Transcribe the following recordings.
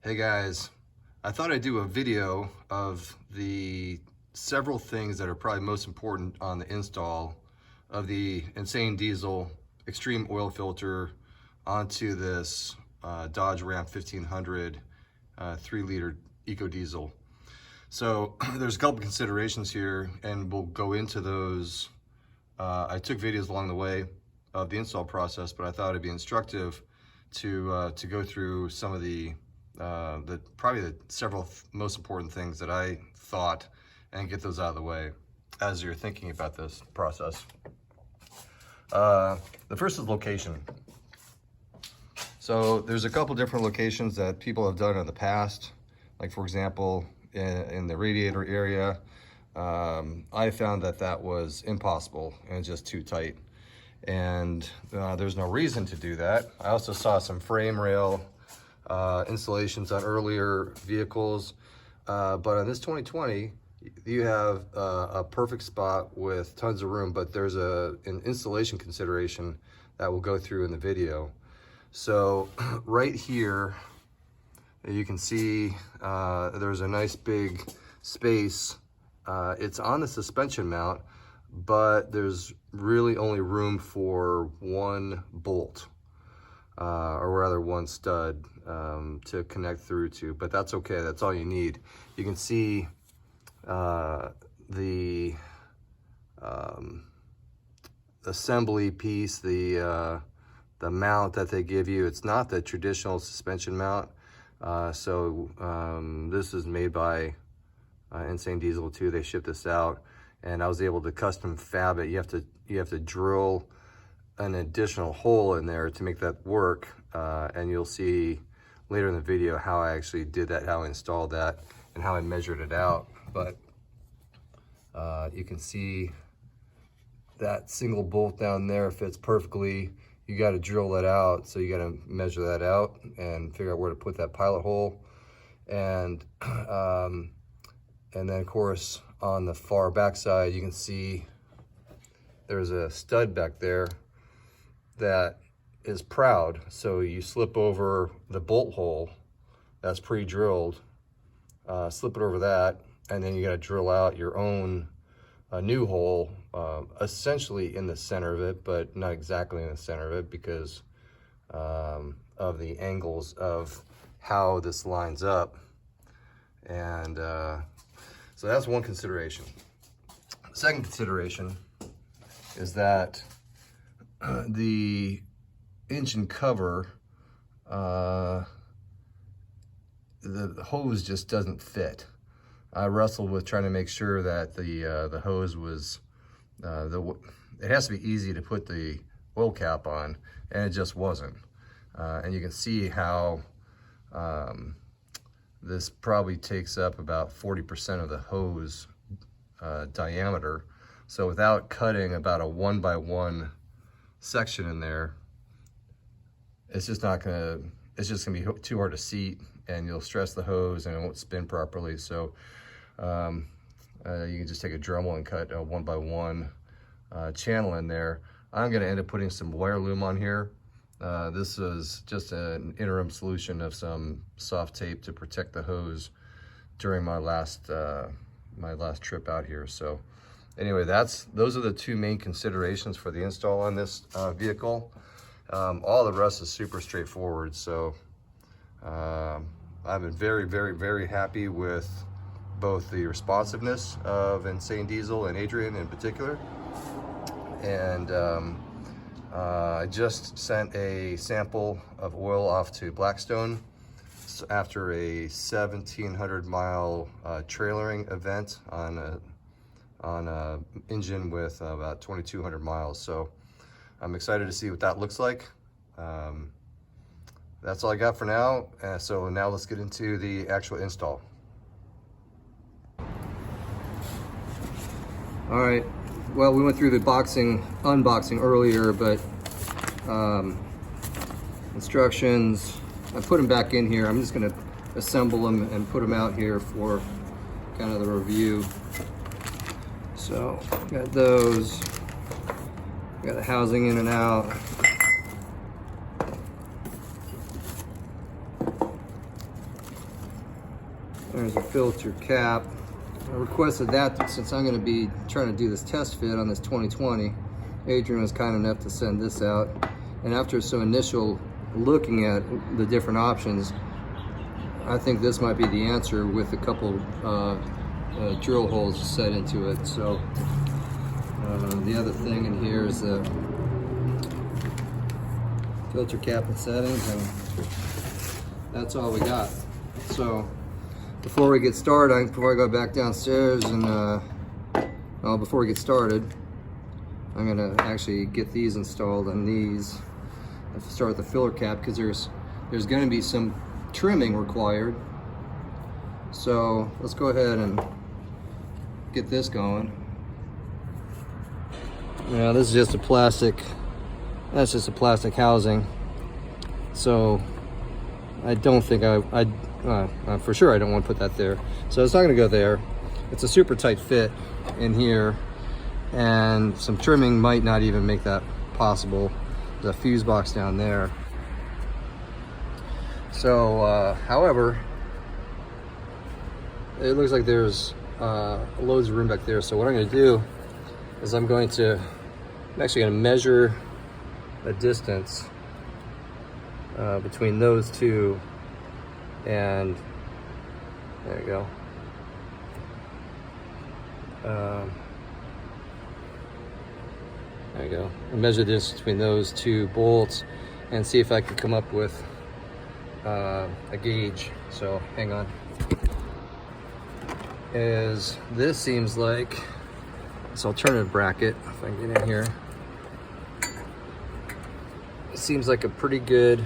Hey guys, I thought I'd do a video of the several things that are probably most important on the install of the Insane Diesel Extreme Oil Filter onto this Dodge Ram 1500 3-liter EcoDiesel. So there's a couple considerations here and we'll go into those. I took videos along the way of the install process, but I thought it'd be instructive to go through some of the probably the several most important things that I thought and get those out of the way as you're thinking about this process. The first is location. So there's a couple different locations that people have done in the past. Like for example, in the radiator area, I found that was impossible and just too tight. And there's no reason to do that. I also saw some frame rail installations on earlier vehicles, but on this 2020 you have a perfect spot with tons of room, but there's an installation consideration that we'll go through in the video. So right here you can see there's a nice big space. It's on the suspension mount, but there's really only room for one bolt, or rather one stud to connect through to, but that's okay. That's all you need. You can see the assembly piece, the mount that they give you. It's not the traditional suspension mount. This is made by Insane Diesel too. They ship this out, and I was able to custom fab it. You have to drill an additional hole in there to make that work, and you'll see later in the video how I actually did that, how I installed that, and how I measured it out. But you can see that single bolt down there fits perfectly. You got to drill that out, so you got to measure that out and figure out where to put that pilot hole. And then of course on the far back side you can see there's a stud back there that is proud. So you slip over the bolt hole that's pre-drilled, slip it over that, and then you got to drill out your own new hole, essentially in the center of it, but not exactly in the center of it because of the angles of how this lines up. And so that's one consideration. Second consideration is that the engine cover, the hose just doesn't fit. I wrestled with trying to make sure that the hose was, it has to be easy to put the oil cap on, and it just wasn't. And you can see how this probably takes up about 40% of the hose diameter. So without cutting about a 1x1 section in there, it's just gonna be too hard to seat, and you'll stress the hose and it won't spin properly. So you can just take a Dremel and cut a 1x1 channel in there. I'm gonna end up putting some wire loom on here. This is just an interim solution of some soft tape to protect the hose during my last trip out here. So anyway, those are the two main considerations for the install on this vehicle. All the rest is super straightforward. So I've been very, very, very happy with both the responsiveness of Insane Diesel and Adrian in particular. And I just sent a sample of oil off to Blackstone after a 1,700 mile trailering event on a engine with about 2,200 miles. So I'm excited to see what that looks like. That's all I got for now. So now let's get into the actual install. All right. Well, we went through the unboxing earlier, but instructions, I put them back in here. I'm just gonna assemble them and put them out here for kind of the review. So got those, got the housing in and out. There's a filter cap. I requested that since I'm going to be trying to do this test fit on this 2020. Adrian was kind enough to send this out. And after some initial looking at the different options, I think this might be the answer with a couple drill holes set into it. So the other thing in here is the filter cap and settings, and that's all we got. So before we get started, before I go back downstairs and well, before we get started, I'm gonna actually get these installed on these. I have to start with the filler cap because there's gonna be some trimming required. So let's go ahead and get this going. Now this is just a plastic, that's just a plastic housing. So I don't think for sure I don't want to put that there. So it's not gonna go there. It's a super tight fit in here, and some trimming might not even make that possible. There's a fuse box down there. So, however, it looks like there's loads of room back there. So what I'm going to do is I'm actually going to measure the distance between those two, and there you go. There you go. I'll measure this between those two bolts and see if I can come up with a gauge. So hang on. This seems like this alternative bracket, if I can get in here, it seems like a pretty good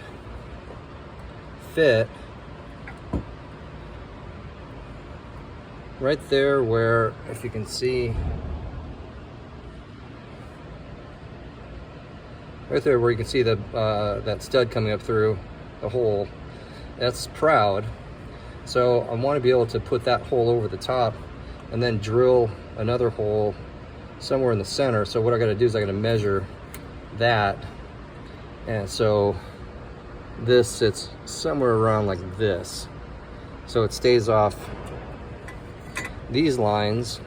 fit right there, where, if you can see, right there where you can see the that stud coming up through the hole. That's proud. So I want to be able to put that hole over the top and then drill another hole somewhere in the center. So what I got to do is I got to measure that, and so this sits somewhere around like this, so it stays off these lines.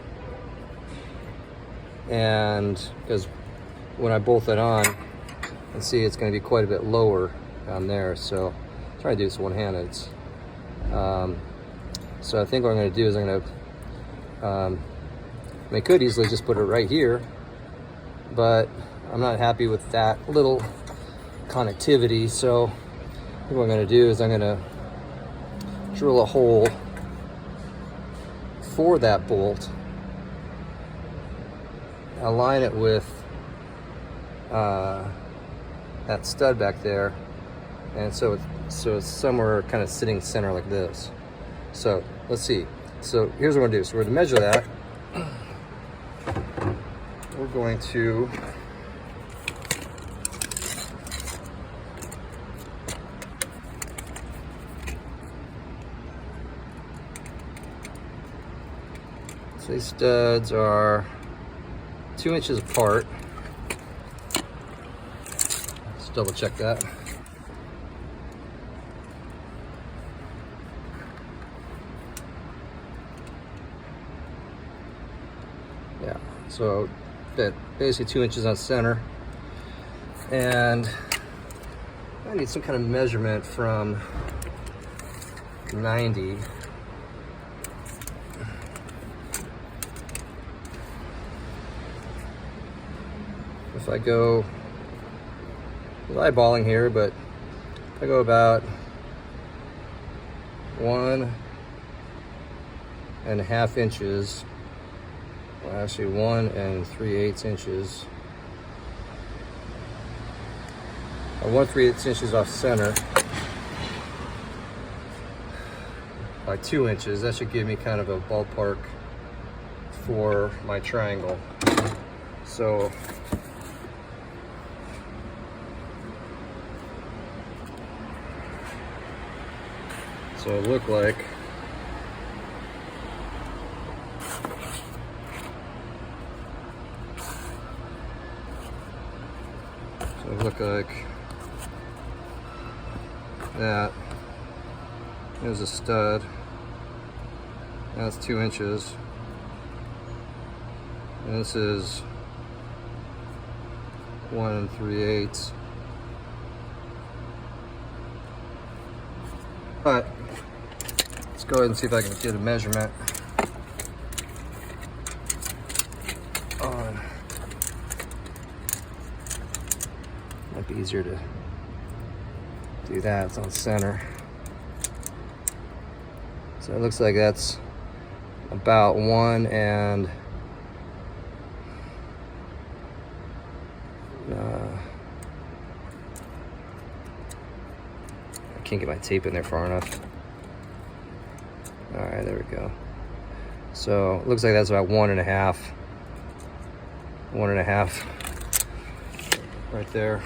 And because when I bolt it on, and see, it's going to be quite a bit lower down there. So I'm trying to do this one-handed. So I think what I'm going to do is I'm going to, I could easily just put it right here, but I'm not happy with that little connectivity. So I think what I'm going to do is I'm going to drill a hole for that bolt, align it with that stud back there, and so it's somewhere kind of sitting center like this. So let's see. So here's what we're gonna do. So we're gonna measure that. We're going to so these studs are 2 inches apart. Let's double check that. Yeah, so that basically 2 inches on center, and I need some kind of measurement from 90. If I go, I'm eyeballing here, but if I go about 1.5 inches, well, actually 1 3/8 inches, or 1 3/8 inches off center by 2 inches, that should give me kind of a ballpark for my triangle. So it looked like that. There's a stud. That's 2 inches. And this is 1 3/8. But let's go ahead and see if I can get a measurement on. Might be easier to do that. It's on center. So it looks like that's about 1 and I can't get my tape in there far enough. All right, there we go. So it looks like that's about 1.5. 1.5 right there.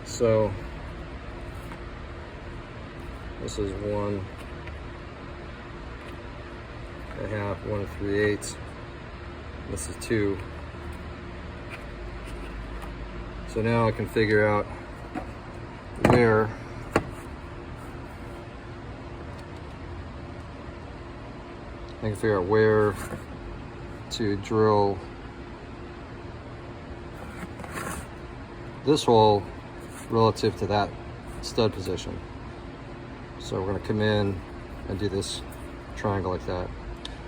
So this is 1.5, 1 3/8. This is 2. So now I can figure out where to drill this hole relative to that stud position. So we're going to come in and do this triangle like that.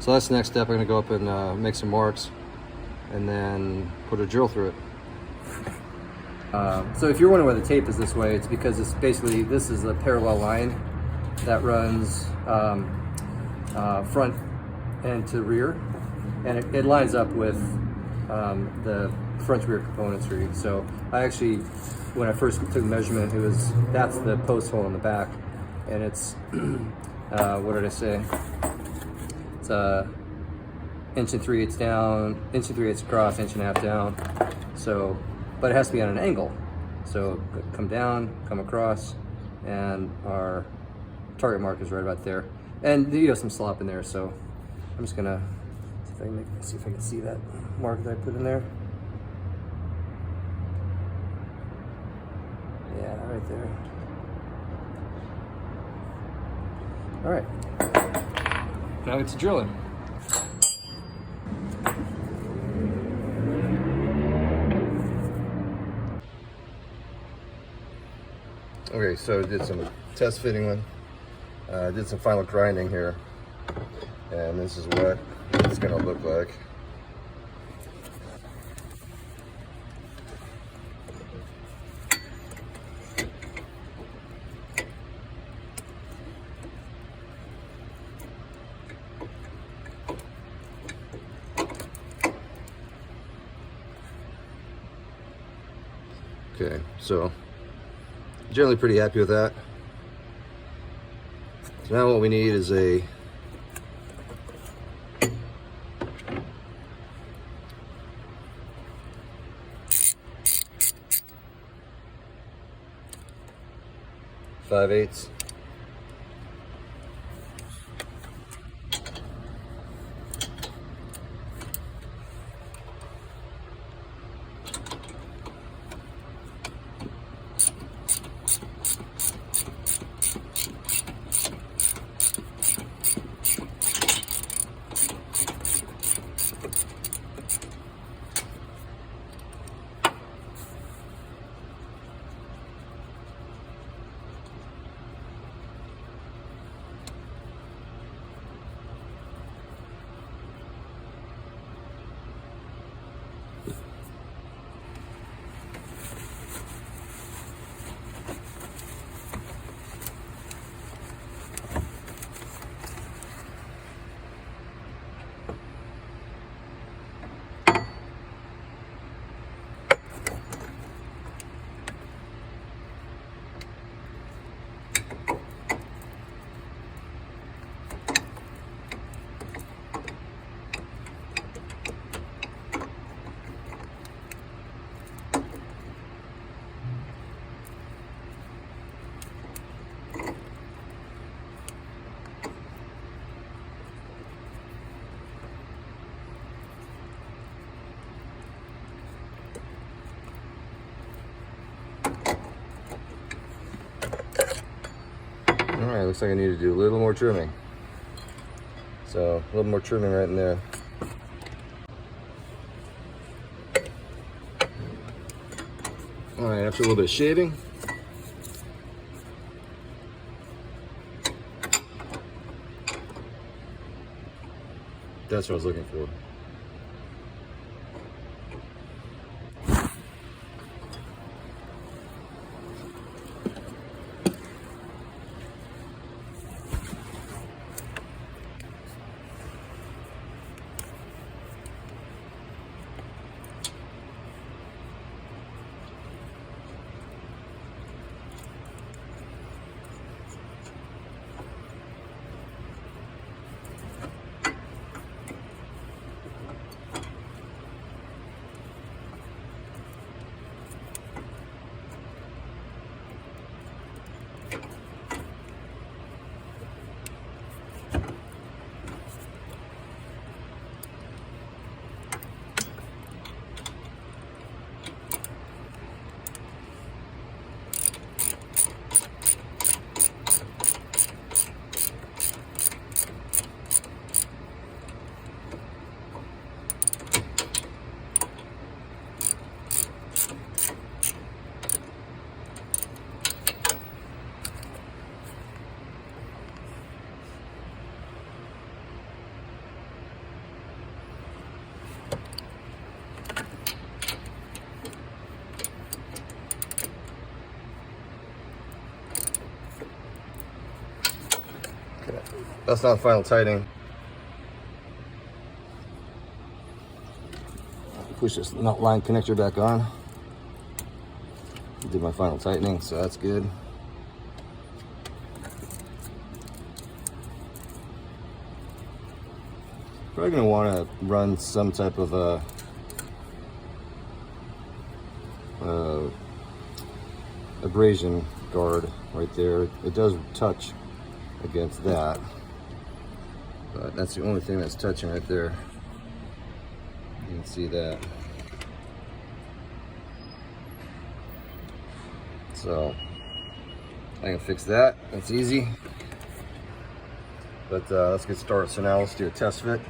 So that's the next step. I'm going to go up and make some marks and then put a drill through it. So if you're wondering why the tape is this way, it's because it's basically, this is a parallel line that runs front and to rear, and it lines up with the front rear componentry. So I actually, when I first took the measurement, that's the post hole in the back, and it's what did I say? It's 1 3/8 down, 1 3/8 across, 1.5 down. So, but it has to be on an angle. So come down, come across, and our target mark is right about there. And you have some slop in there, so I'm just gonna see if I can see that mark that I put in there. Yeah, right there. All right, now it's drilling. Okay, so did some test fitting one, did some final grinding here, and this is what it's gonna look like. Okay, so generally pretty happy with that. So now what we need is a .5/8. All right, looks like I need to do a little more trimming. So a little more trimming right in there. All right, after a little bit of shaving, that's what I was looking for. Okay, that's not final tightening. Push this nut line connector back on. Did my final tightening, so that's good. Probably gonna want to run some type of a abrasion guard right there. It does touch against that, but that's the only thing that's touching right there. You can see that. So I can fix that. That's easy. But let's get started. So now let's do a test fit.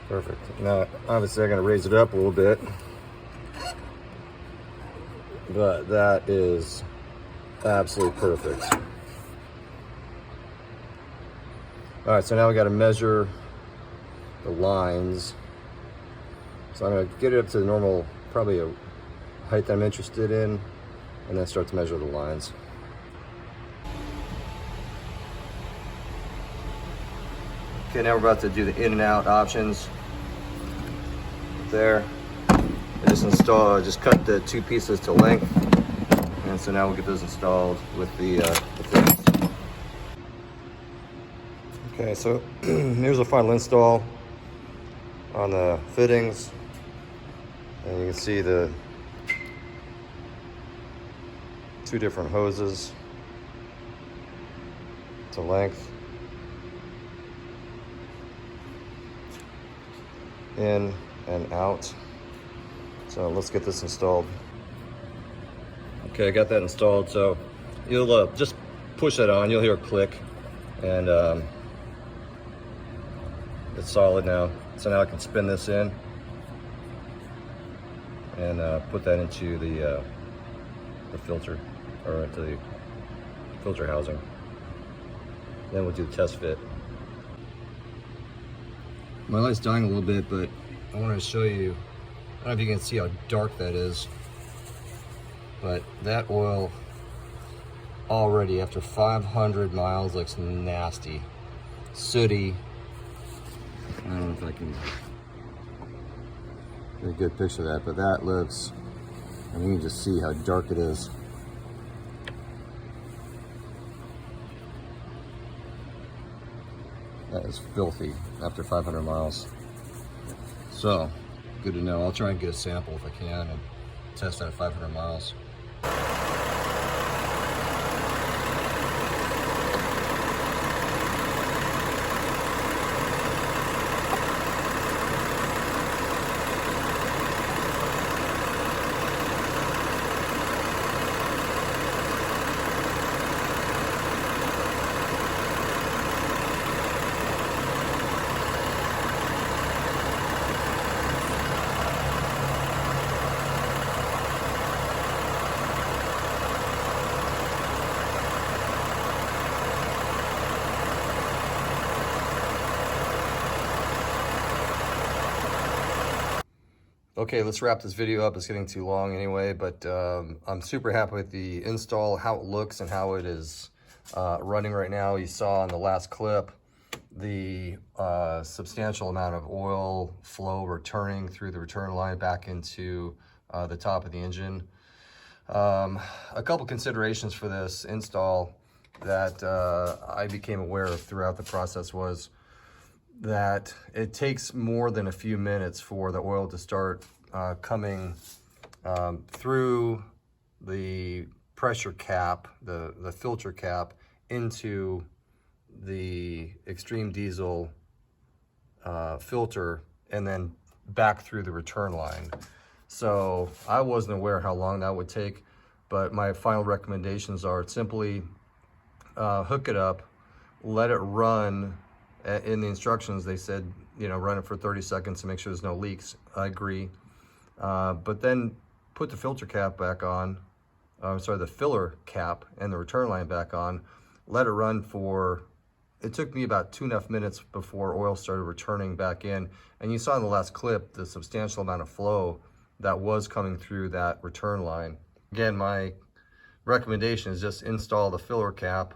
Perfect. Now, obviously, I'm going to raise it up a little bit, but that is absolutely perfect. All right, so now we got to measure the lines. So I'm going to get it up to the normal, probably a height that I'm interested in, and then start to measure the lines. Okay, now we're about to do the in and out options. There, I just cut the two pieces to length, and so now we'll get those installed with the fittings. Okay, so here's a final install on the fittings, and you can see the two different hoses to length, in and out. So let's get this installed. Okay, I got that installed. So you'll just push that on, you'll hear a click, and it's solid now. So now I can spin this in and put that into the filter, or into the filter housing. Then we'll do the test fit. My light's dying a little bit, but I wanted to show you, I don't know if you can see how dark that is, but that oil already after 500 miles looks nasty, sooty. I don't know if I can get a good picture of that, but that looks, and you can just see how dark it is. That is filthy after 500 miles. So good to know. I'll try and get a sample if I can and test that at 500 miles. Okay, let's wrap this video up. It's getting too long anyway, but I'm super happy with the install, how it looks and how it is running right now. You saw in the last clip the substantial amount of oil flow returning through the return line back into the top of the engine. A couple considerations for this install that I became aware of throughout the process was that it takes more than a few minutes for the oil to start coming through the pressure cap, the filter cap, into the extreme diesel filter and then back through the return line. So I wasn't aware how long that would take, but my final recommendations are simply hook it up, let it run. In the instructions, they said, you know, run it for 30 seconds to make sure there's no leaks. I agree. But then put the filter cap back on, the filler cap and the return line back on. Let it run for, it took me about 2.5 minutes before oil started returning back in. And you saw in the last clip the substantial amount of flow that was coming through that return line. Again, my recommendation is just install the filler cap.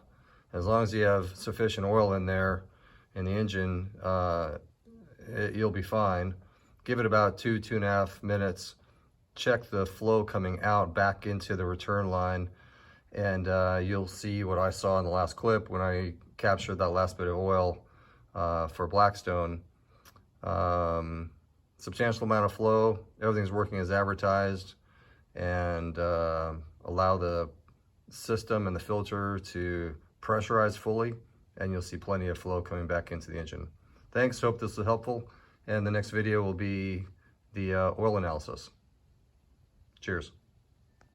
As long as you have sufficient oil in there, in the engine, you'll be fine. Give it about 2.5 minutes. Check the flow coming out back into the return line, and you'll see what I saw in the last clip when I captured that last bit of oil for Blackstone. Substantial amount of flow, everything's working as advertised, and allow the system and the filter to pressurize fully, and you'll see plenty of flow coming back into the engine. Thanks, hope this was helpful, and the next video will be the oil analysis. Cheers.